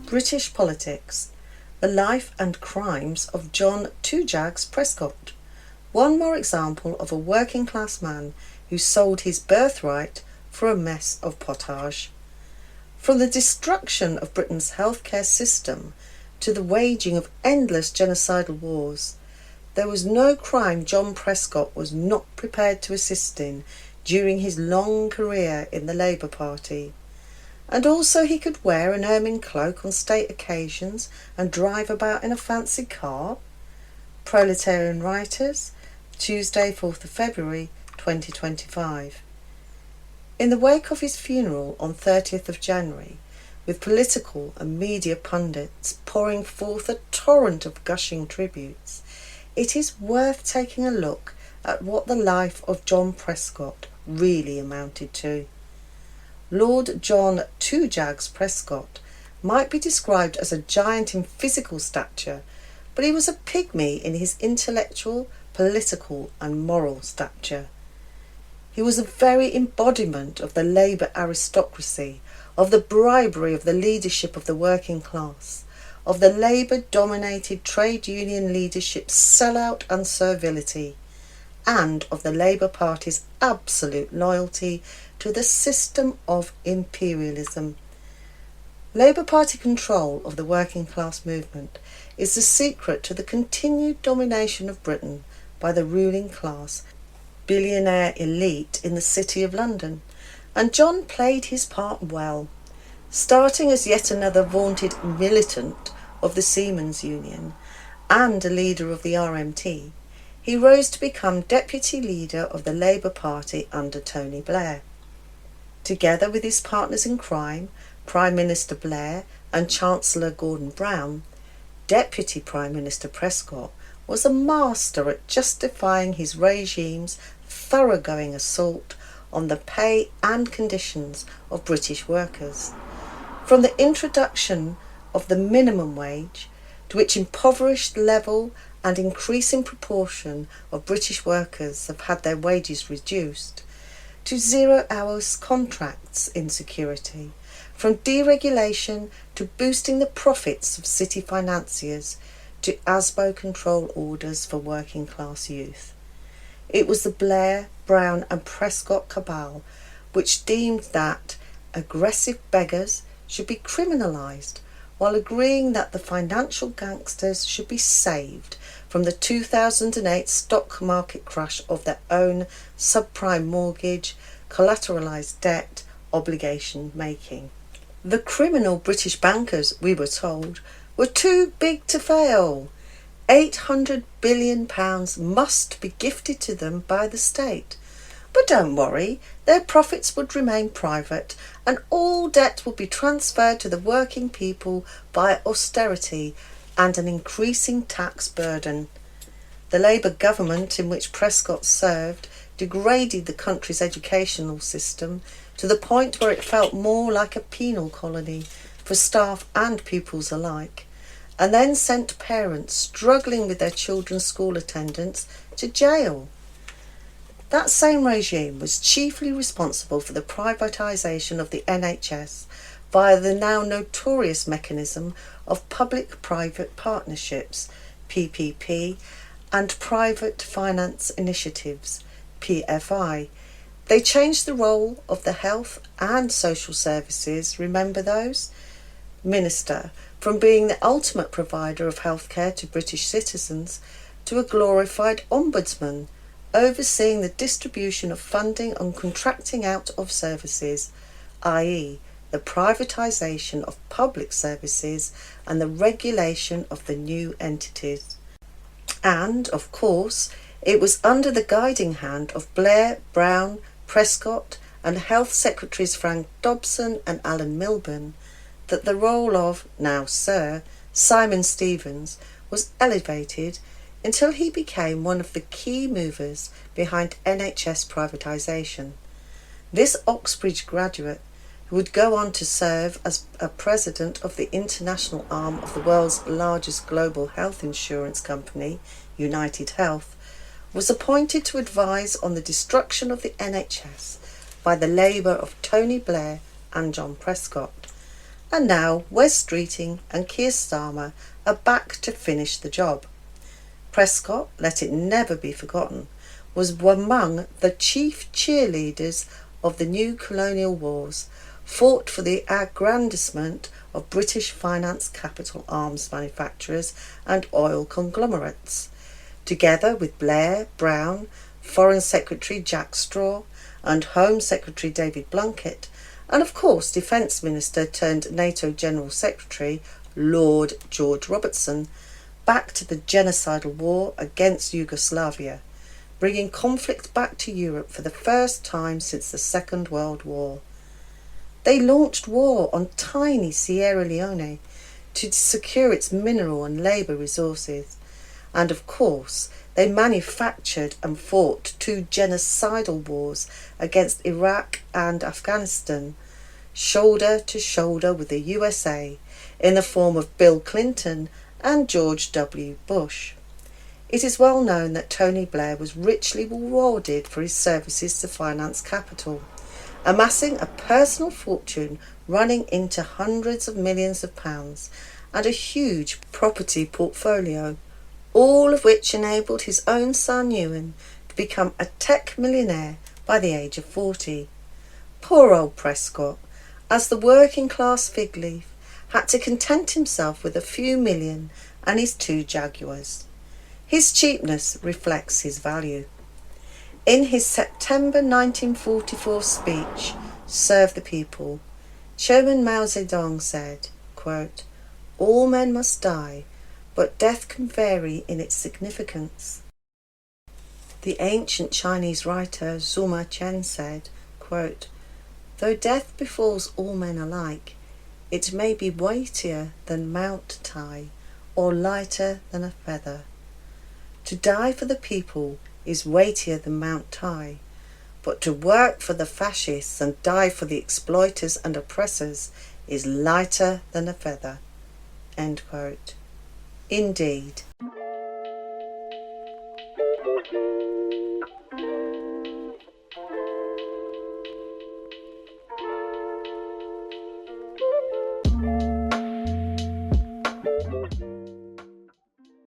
British Politics: The Life and Crimes of John Two Jags Prescott. One more example of a working class man who sold his birthright for a mess of pottage. From the destruction of Britain's healthcare system to the waging of endless genocidal wars, there was no crime John Prescott was not prepared to assist in during his long career in the Labour Party. And also he could wear an ermine cloak on state occasions and drive about in a fancy car. Proletarian Writers, Tuesday, 4th of February 2025. In the wake of his funeral on 30th of January, with political and media pundits pouring forth a torrent of gushing tributes, it is worth taking a look at what the life of John Prescott really amounted to. Lord John Two Jags Prescott might be described as a giant in physical stature, but he was a pygmy in his intellectual, political and moral stature. He was a very embodiment of the Labour aristocracy, of the bribery of the leadership of the working class, of the Labour-dominated trade union leadership's sellout and servility, and of the Labour Party's absolute loyalty to the system of imperialism. Labour Party control of the working class movement is the secret to the continued domination of Britain by the ruling class, billionaire elite in the City of London, and John played his part well. Starting as yet another vaunted militant of the Seamen's Union and a leader of the RMT, he rose to become deputy leader of the Labour Party under Tony Blair. Together with his partners in crime, Prime Minister Blair and Chancellor Gordon Brown, Deputy Prime Minister Prescott was a master at justifying his regime's thoroughgoing assault on the pay and conditions of British workers. From the introduction of the minimum wage, to which impoverished level and increasing proportion of British workers have had their wages reduced, to 0 hours contracts insecurity, from deregulation to boosting the profits of city financiers, to ASBO control orders for working class youth. It was the Blair, Brown and Prescott cabal which deemed that aggressive beggars should be criminalised, while agreeing that the financial gangsters should be saved from the 2008 stock market crash of their own subprime mortgage, collateralised debt, obligation making. The criminal British bankers, we were told, were too big to fail. £800 billion must be gifted to them by the state. But don't worry, their profits would remain private and all debt would be transferred to the working people by austerity and an increasing tax burden. The Labour government in which Prescott served degraded the country's educational system to the point where it felt more like a penal colony for staff and pupils alike, and then sent parents struggling with their children's school attendance to jail. That same regime was chiefly responsible for the privatisation of the NHS via the now notorious mechanism of public-private partnerships, PPP, and private finance initiatives, PFI. They changed the role of the health and social services, remember those? Minister, from being the ultimate provider of healthcare to British citizens to a glorified ombudsman, overseeing the distribution of funding and contracting out of services, i.e. the privatisation of public services and the regulation of the new entities. And, of course, it was under the guiding hand of Blair, Brown, Prescott and Health Secretaries Frank Dobson and Alan Milburn that the role of, now Sir, Simon Stevens was elevated until he became one of the key movers behind NHS privatisation. This Oxbridge graduate, who who would go on to serve as a president of the international arm of the world's largest global health insurance company, United Health, was appointed to advise on the destruction of the NHS by the labour of Tony Blair and John Prescott. And now Wes Streeting and Keir Starmer are back to finish the job. Prescott, let it never be forgotten, was among the chief cheerleaders of the new colonial wars, fought for the aggrandisement of British finance capital arms manufacturers and oil conglomerates. Together with Blair, Brown, Foreign Secretary Jack Straw and Home Secretary David Blunkett, and of course Defence Minister turned NATO General Secretary Lord George Robertson, back to the genocidal war against Yugoslavia, bringing conflict back to Europe for the first time since the Second World War. They launched war on tiny Sierra Leone to secure its mineral and labour resources, and of course they manufactured and fought two genocidal wars against Iraq and Afghanistan, shoulder to shoulder with the USA, in the form of Bill Clinton and George W. Bush. It is well known that Tony Blair was richly rewarded for his services to finance capital, amassing a personal fortune running into hundreds of millions of pounds and a huge property portfolio, all of which enabled his own son Ewan to become a tech millionaire by the age of 40. Poor old Prescott, as the working class fig leaf, had to content himself with a few million and his 2 Jaguars. His cheapness reflects his value. In his September 1944 speech, Serve the People, Chairman Mao Zedong said, quote, "All men must die, but death can vary in its significance." The ancient Chinese writer Zuma Chen said, quote, "Though death befalls all men alike, it may be weightier than Mount Tai, or lighter than a feather. To die for the people is weightier than Mount Tai, but to work for the fascists and die for the exploiters and oppressors is lighter than a feather." End quote. Indeed.